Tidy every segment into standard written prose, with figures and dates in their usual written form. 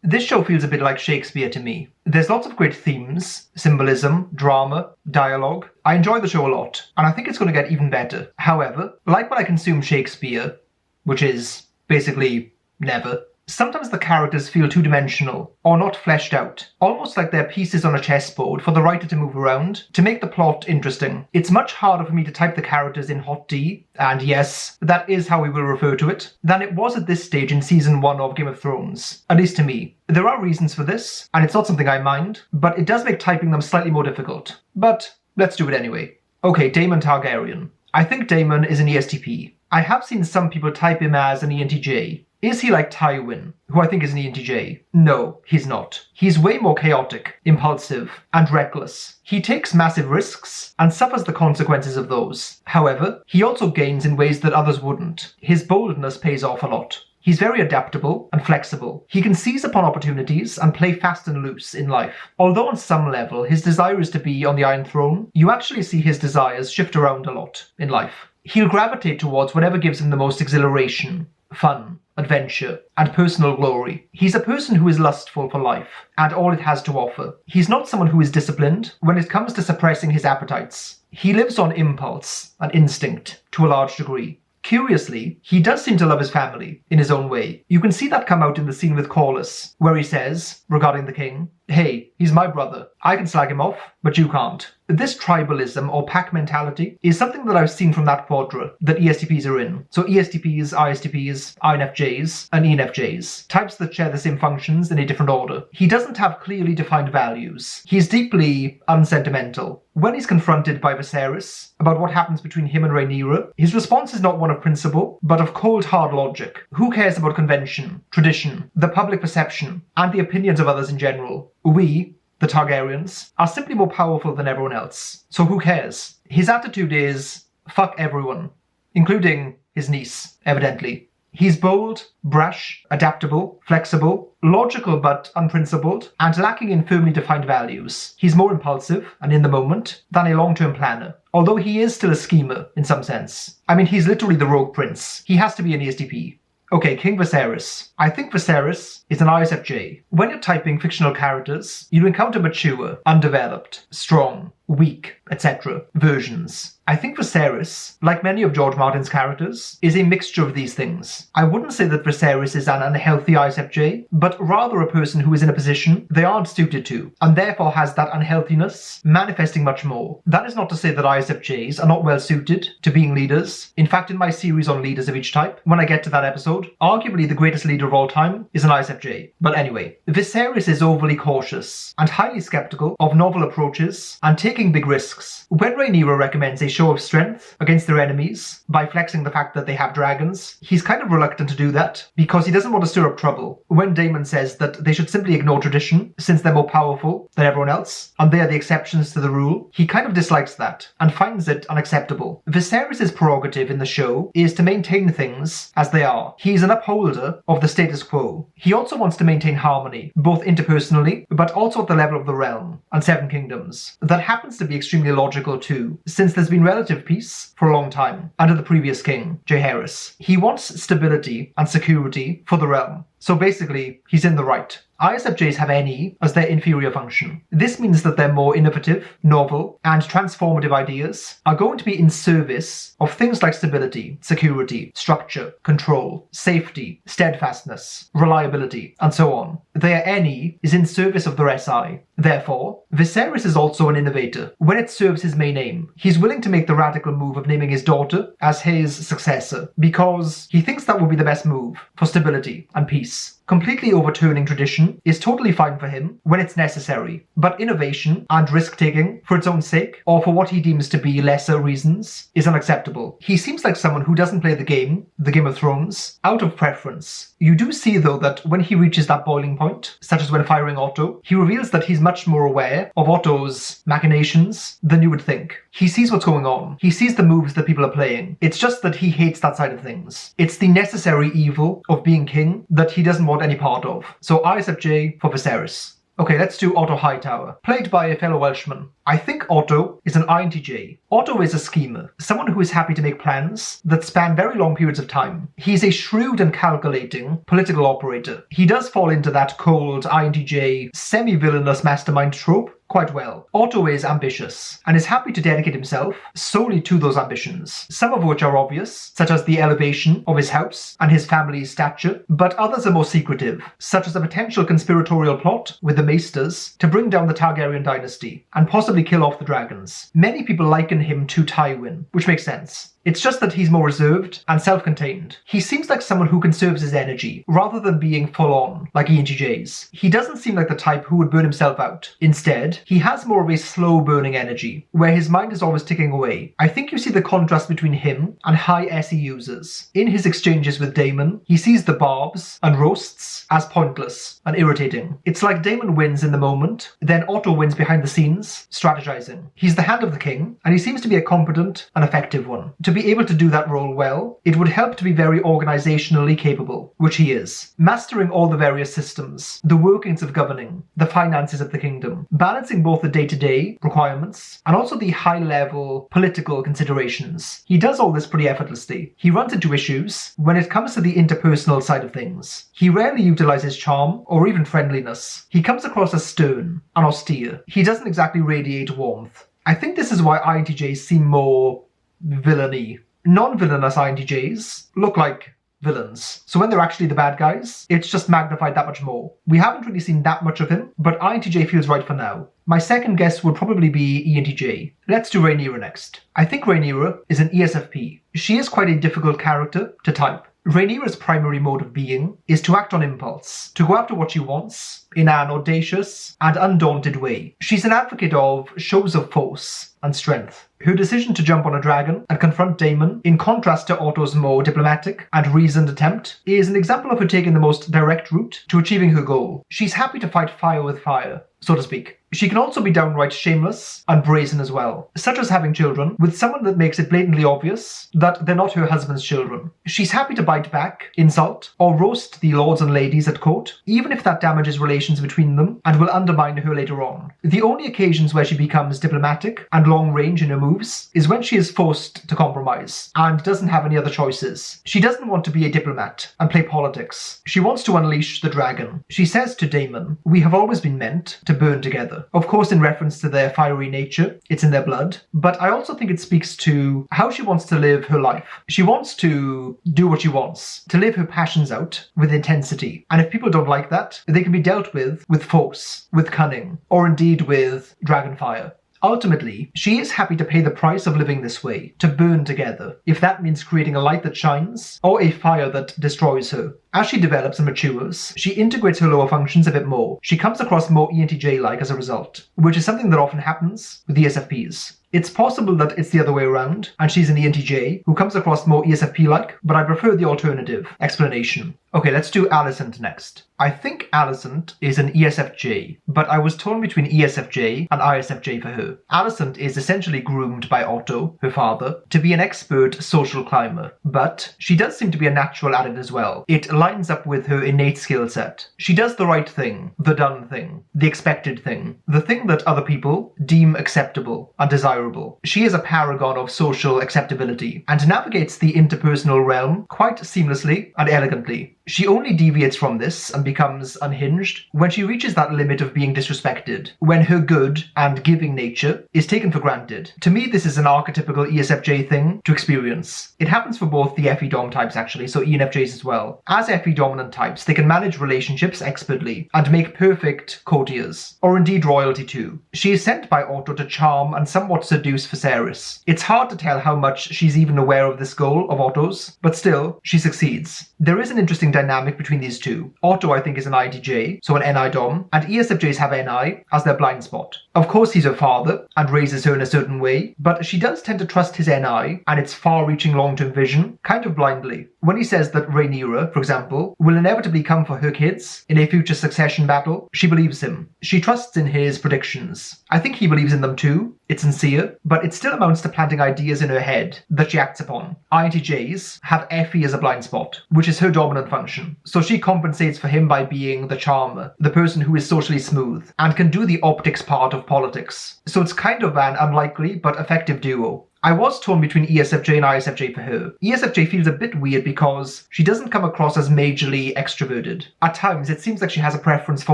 This show feels a bit like Shakespeare to me. There's lots of great themes, symbolism, drama, dialogue. I enjoy the show a lot, and I think it's going to get even better. However, like when I consume Shakespeare, which is basically never, sometimes the characters feel two-dimensional, or not fleshed out, almost like they're pieces on a chessboard for the writer to move around to make the plot interesting. It's much harder for me to type the characters in hot D, and yes, that is how we will refer to it, than it was at this stage in Season 1 of Game of Thrones, at least to me. There are reasons for this, and it's not something I mind, but it does make typing them slightly more difficult. But let's do it anyway. Okay, Daemon Targaryen. I think Daemon is an ESTP. I have seen some people type him as an ENTJ. Is he like Tywin, who I think is an ENTJ? No, he's not. He's way more chaotic, impulsive, and reckless. He takes massive risks and suffers the consequences of those. However, he also gains in ways that others wouldn't. His boldness pays off a lot. He's very adaptable and flexible. He can seize upon opportunities and play fast and loose in life. Although on some level his desire is to be on the Iron Throne, you actually see his desires shift around a lot in life. He'll gravitate towards whatever gives him the most exhilaration, fun, adventure, and personal glory. He's a person who is lustful for life and all it has to offer. He's not someone who is disciplined when it comes to suppressing his appetites. He lives on impulse and instinct to a large degree. Curiously, he does seem to love his family in his own way. You can see that come out in the scene with Corliss, where he says, regarding the king, "Hey, he's my brother. I can slag him off, but you can't." This tribalism or pack mentality is something that I've seen from that quadra that ESTPs are in. So ESTPs, ISTPs, INFJs, and ENFJs. Types that share the same functions in a different order. He doesn't have clearly defined values. He's deeply unsentimental. When he's confronted by Viserys about what happens between him and Rhaenyra, his response is not one of principle, but of cold hard logic. Who cares about convention, tradition, the public perception, and the opinions of others in general? We, the Targaryens, are simply more powerful than everyone else. So who cares? His attitude is, fuck everyone, including his niece, evidently. He's bold, brash, adaptable, flexible, logical but unprincipled, and lacking in firmly defined values. He's more impulsive and in the moment than a long-term planner, although he is still a schemer in some sense. I mean, he's literally the rogue prince. He has to be an ESTP. Okay, King Viserys. I think Viserys is an ISFJ. When you're typing fictional characters, you encounter mature, undeveloped, strong, weak, etc. versions. I think Viserys, like many of George Martin's characters, is a mixture of these things. I wouldn't say that Viserys is an unhealthy ISFJ, but rather a person who is in a position they aren't suited to, and therefore has that unhealthiness manifesting much more. That is not to say that ISFJs are not well suited to being leaders. In fact, in my series on leaders of each type, when I get to that episode, arguably the greatest leader of all time is an ISFJ. But anyway, Viserys is overly cautious and highly skeptical of novel approaches and taking big risks. When Rhaenyra recommends a show of strength against their enemies by flexing the fact that they have dragons, he's kind of reluctant to do that because he doesn't want to stir up trouble. When Daemon says that they should simply ignore tradition since they're more powerful than everyone else and they are the exceptions to the rule, he kind of dislikes that and finds it unacceptable. Viserys' prerogative in the show is to maintain things as they are. He's an upholder of the status quo. He also wants to maintain harmony, both interpersonally but also at the level of the realm and Seven Kingdoms. That happens to be extremely logical too, since there's been relative peace for a long time under the previous king, Jaehaerys. He wants stability and security for the realm. So basically, he's in the right. ISFJs have NE as their inferior function. This means that their more innovative, novel, and transformative ideas are going to be in service of things like stability, security, structure, control, safety, steadfastness, reliability, and so on. Their NE is in service of their SI. Therefore, Viserys is also an innovator when it serves his main aim. He's willing to make the radical move of naming his daughter as his successor because he thinks that will be the best move for stability and peace. Completely overturning tradition is totally fine for him when it's necessary, but innovation and risk-taking for its own sake, or for what he deems to be lesser reasons, is unacceptable. He seems like someone who doesn't play the Game of Thrones, out of preference. You do see though that when he reaches that boiling point, such as when firing Otto, he reveals that he's much more aware of Otto's machinations than you would think. He sees what's going on. He sees the moves that people are playing. It's just that he hates that side of things. It's the necessary evil of being king that he doesn't want any part of. So ISFJ for Viserys. Okay, let's do Otto Hightower, played by a fellow Welshman. I think Otto is an INTJ. Otto is a schemer, someone who is happy to make plans that span very long periods of time. He's a shrewd and calculating political operator. He does fall into that cold INTJ semi-villainous mastermind trope quite well. Otto is ambitious and is happy to dedicate himself solely to those ambitions, some of which are obvious, such as the elevation of his house and his family's stature, but others are more secretive, such as a potential conspiratorial plot with the Maesters to bring down the Targaryen dynasty and possibly kill off the dragons. Many people liken him to Tywin, which makes sense. It's just that he's more reserved and self-contained. He seems like someone who conserves his energy, rather than being full-on, like ENTJs. He doesn't seem like the type who would burn himself out. Instead, he has more of a slow-burning energy, where his mind is always ticking away. I think you see the contrast between him and high SE users. In his exchanges with Daemon, he sees the barbs and roasts as pointless and irritating. It's like Daemon wins in the moment, then Otto wins behind the scenes, strategizing. He's the hand of the king, and he seems to be a competent and effective one. To be able to do that role well, it would help to be very organizationally capable, which he is. Mastering all the various systems, the workings of governing, the finances of the kingdom, balancing both the day-to-day requirements and also the high-level political considerations. He does all this pretty effortlessly. He runs into issues when it comes to the interpersonal side of things. He rarely utilizes charm or even friendliness. He comes across as stern and austere. He doesn't exactly radiate warmth. I think this is why INTJs seem more villainy. Non-villainous INTJs look like villains. So when they're actually the bad guys, it's just magnified that much more. We haven't really seen that much of him, but INTJ feels right for now. My second guess would probably be ENTJ. Let's do Rhaenyra next. I think Rhaenyra is an ESFP. She is quite a difficult character to type. Rhaenyra's primary mode of being is to act on impulse, to go after what she wants in an audacious and undaunted way. She's an advocate of shows of force and strength. Her decision to jump on a dragon and confront Daemon, in contrast to Otto's more diplomatic and reasoned attempt, is an example of her taking the most direct route to achieving her goal. She's happy to fight fire with fire, so to speak. She can also be downright shameless and brazen as well, such as having children with someone that makes it blatantly obvious that they're not her husband's children. She's happy to bite back, insult, or roast the lords and ladies at court, even if that damages relations between them and will undermine her later on. The only occasions where she becomes diplomatic and long-range in her moves is when she is forced to compromise and doesn't have any other choices. She doesn't want to be a diplomat and play politics. She wants to unleash the dragon. She says to Daemon, "We have always been meant to burn together." Of course, in reference to their fiery nature, it's in their blood, but I also think it speaks to how she wants to live her life. She wants to do what she wants, to live her passions out with intensity. And if people don't like that, they can be dealt with force, with cunning, or indeed with dragonfire. Ultimately, she is happy to pay the price of living this way, to burn together, if that means creating a light that shines, or a fire that destroys her. As she develops and matures, she integrates her lower functions a bit more. She comes across more ENTJ-like as a result, which is something that often happens with ESFPs. It's possible that it's the other way around, and she's an ENTJ who comes across more ESFP-like, but I prefer the alternative explanation. Okay, let's do Alicent next. I think Alicent is an ESFJ, but I was torn between ESFJ and ISFJ for her. Alicent is essentially groomed by Otto, her father, to be an expert social climber, but she does seem to be a natural at it as well. It lines up with her innate skill set. She does the right thing, the done thing, the expected thing, the thing that other people deem acceptable and desirable. She is a paragon of social acceptability and navigates the interpersonal realm quite seamlessly and elegantly. She only deviates from this and becomes unhinged when she reaches that limit of being disrespected, when her good and giving nature is taken for granted. To me, this is an archetypical ESFJ thing to experience. It happens for both the FE Dom types actually, so ENFJs as well. As FE dominant types, they can manage relationships expertly and make perfect courtiers, or indeed royalty too. She is sent by Otto to charm and somewhat seduce Viserys. It's hard to tell how much she's even aware of this goal of Otto's, but still, she succeeds. There is an interesting dynamic between these two. Otto, I think, is an IDJ, so an NI Dom, and ESFJs have NI as their blind spot. Of course, he's her father and raises her in a certain way, but she does tend to trust his NI and its far-reaching long-term vision kind of blindly. When he says that Rhaenyra, for example, will inevitably come for her kids in a future succession battle, she believes him. She trusts in his predictions. I think he believes in them too. It's sincere, but it still amounts to planting ideas in her head that she acts upon. INTJs have Effie as a blind spot, which is her dominant function. So she compensates for him by being the charmer, the person who is socially smooth, and can do the optics part of politics. So it's kind of an unlikely but effective duo. I was torn between ESFJ and ISFJ for her. ESFJ feels a bit weird because she doesn't come across as majorly extroverted. At times, it seems like she has a preference for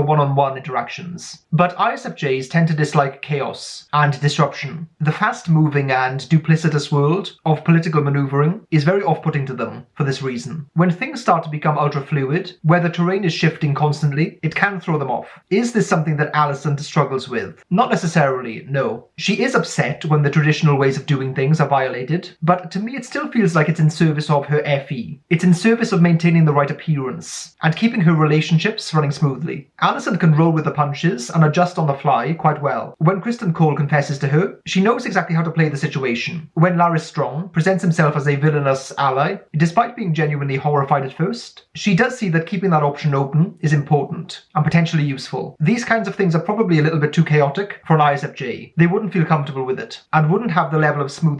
one-on-one interactions. But ISFJs tend to dislike chaos and disruption. The fast-moving and duplicitous world of political maneuvering is very off-putting to them for this reason. When things start to become ultra-fluid, where the terrain is shifting constantly, it can throw them off. Is this something that Alicent struggles with? Not necessarily, no. She is upset when the traditional ways of doing things are violated, but to me it still feels like it's in service of her FE. It's in service of maintaining the right appearance and keeping her relationships running smoothly. Alicent can roll with the punches and adjust on the fly quite well. When Criston Cole confesses to her, she knows exactly how to play the situation. When Laris Strong presents himself as a villainous ally, despite being genuinely horrified at first, she does see that keeping that option open is important and potentially useful. These kinds of things are probably a little bit too chaotic for an ISFJ. They wouldn't feel comfortable with it and wouldn't have the level of smoothness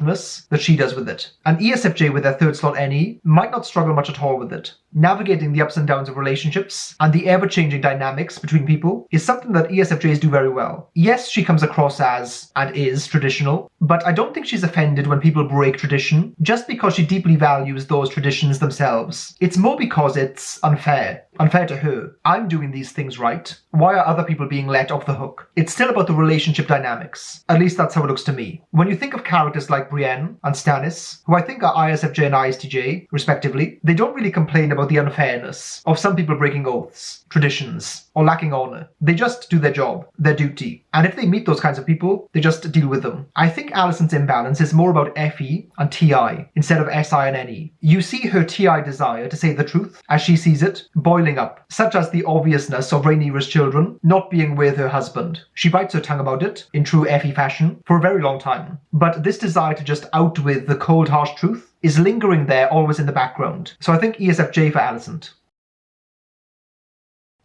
that she does with it. An ESFJ with their third slot NE might not struggle much at all with it. Navigating the ups and downs of relationships and the ever-changing dynamics between people is something that ESFJs do very well. Yes, she comes across as, and is, traditional, but I don't think she's offended when people break tradition just because she deeply values those traditions themselves. It's more because it's unfair. Unfair to her. I'm doing these things right. Why are other people being let off the hook? It's still about the relationship dynamics. At least that's how it looks to me. When you think of characters like Brienne and Stannis, who I think are ISFJ and ISTJ, respectively, they don't really complain about the unfairness of some people breaking oaths, traditions, or lacking honor. They just do their job, their duty. And if they meet those kinds of people, they just deal with them. I think Alicent's imbalance is more about FE and TI instead of SI and NE. You see her TI desire to say the truth, as she sees it, boiling up, such as the obviousness of Rhaenyra's children not being with her husband. She bites her tongue about it, in true FE fashion, for a very long time. But this desire to just out with the cold, harsh truth is lingering there, always in the background. So I think ESFJ for Alicent.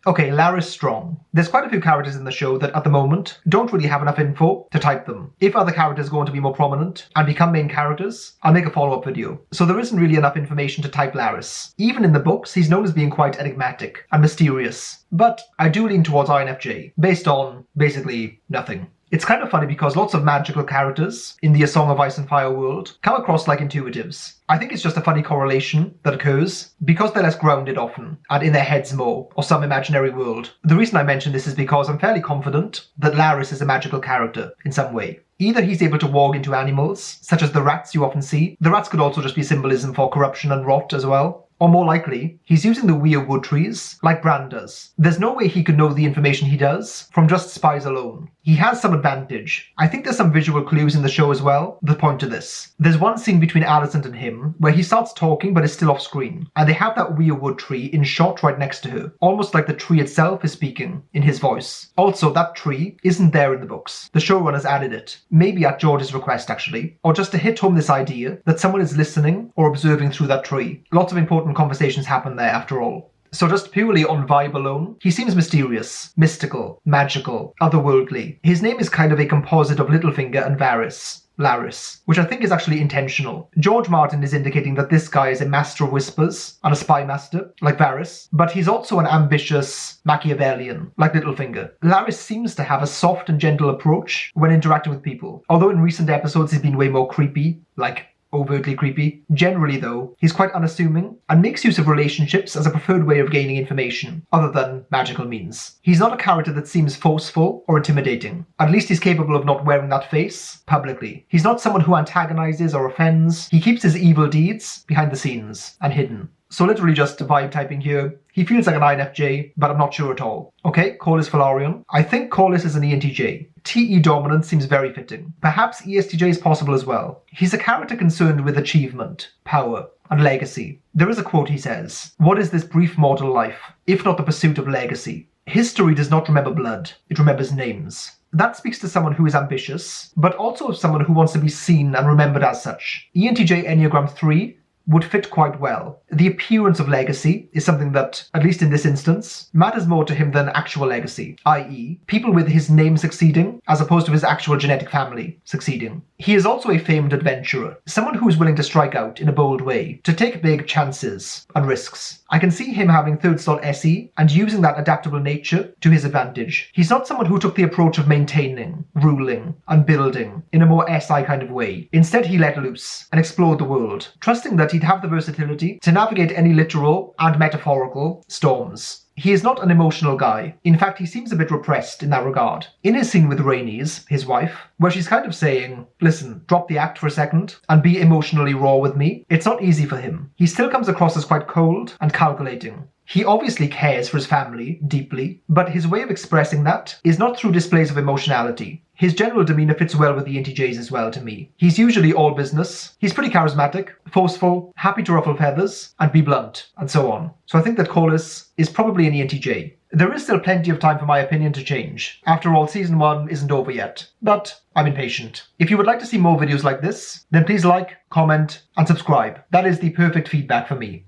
Okay, Laris Strong. There's quite a few characters in the show that at the moment don't really have enough info to type them. If other characters go on to be more prominent and become main characters, I'll make a follow-up video. So there isn't really enough information to type Laris. Even in the books, he's known as being quite enigmatic and mysterious. But I do lean towards INFJ, based on basically nothing. It's kind of funny because lots of magical characters in the A Song of Ice and Fire world come across like intuitives. I think it's just a funny correlation that occurs because they're less grounded often and in their heads more, or some imaginary world. The reason I mention this is because I'm fairly confident that Laris is a magical character in some way. Either he's able to walk into animals, such as the rats you often see. The rats could also just be symbolism for corruption and rot as well. Or more likely, he's using the weirwood trees like Bran does. There's no way he could know the information he does from just spies alone. He has some advantage. I think there's some visual clues in the show as well that point to this. There's one scene between Alicent and him where he starts talking but is still off screen, and they have that weirwood tree in shot right next to her, almost like the tree itself is speaking in his voice. Also, that tree isn't there in the books. The showrunners added it, maybe at George's request actually, or just to hit home this idea that someone is listening or observing through that tree. Lots of important conversations happen there after all. So just purely on vibe alone, he seems mysterious, mystical, magical, otherworldly. His name is kind of a composite of Littlefinger and Varys, Laris, which I think is actually intentional. George Martin is indicating that this guy is a master of whispers and a spy master, like Varys, but he's also an ambitious Machiavellian, like Littlefinger. Laris seems to have a soft and gentle approach when interacting with people, although in recent episodes he's been way more creepy, like overtly creepy. Generally though, he's quite unassuming and makes use of relationships as a preferred way of gaining information, other than magical means. He's not a character that seems forceful or intimidating. At least he's capable of not wearing that face publicly. He's not someone who antagonizes or offends. He keeps his evil deeds behind the scenes and hidden. So literally just vibe typing here. He feels like an INFJ, but I'm not sure at all. Okay, Corliss Velaryon. I think Corliss is an ENTJ. TE dominant seems very fitting. Perhaps ESTJ is possible as well. He's a character concerned with achievement, power, and legacy. There is a quote he says, "What is this brief mortal life, if not the pursuit of legacy? History does not remember blood, it remembers names." That speaks to someone who is ambitious, but also of someone who wants to be seen and remembered as such. ENTJ Enneagram 3 would fit quite well. The appearance of legacy is something that, at least in this instance, matters more to him than actual legacy, i.e., people with his name succeeding as opposed to his actual genetic family succeeding. He is also a famed adventurer, someone who is willing to strike out in a bold way, to take big chances and risks. I can see him having third slot SE and using that adaptable nature to his advantage. He's not someone who took the approach of maintaining, ruling, and building in a more SI kind of way. Instead, he let loose and explored the world, trusting that he'd have the versatility to navigate any literal and metaphorical storms. He is not an emotional guy. In fact, he seems a bit repressed in that regard. In his scene with Rhaenys, his wife, where she's kind of saying, listen, drop the act for a second and be emotionally raw with me, it's not easy for him. He still comes across as quite cold and calculating. He obviously cares for his family deeply, but his way of expressing that is not through displays of emotionality. His general demeanour fits well with the ENTJs as well to me. He's usually all business, he's pretty charismatic, forceful, happy to ruffle feathers, and be blunt, and so on. So I think that Corliss is probably an ENTJ. There is still plenty of time for my opinion to change. After all, Season 1 isn't over yet, but I'm impatient. If you would like to see more videos like this, then please like, comment, and subscribe. That is the perfect feedback for me.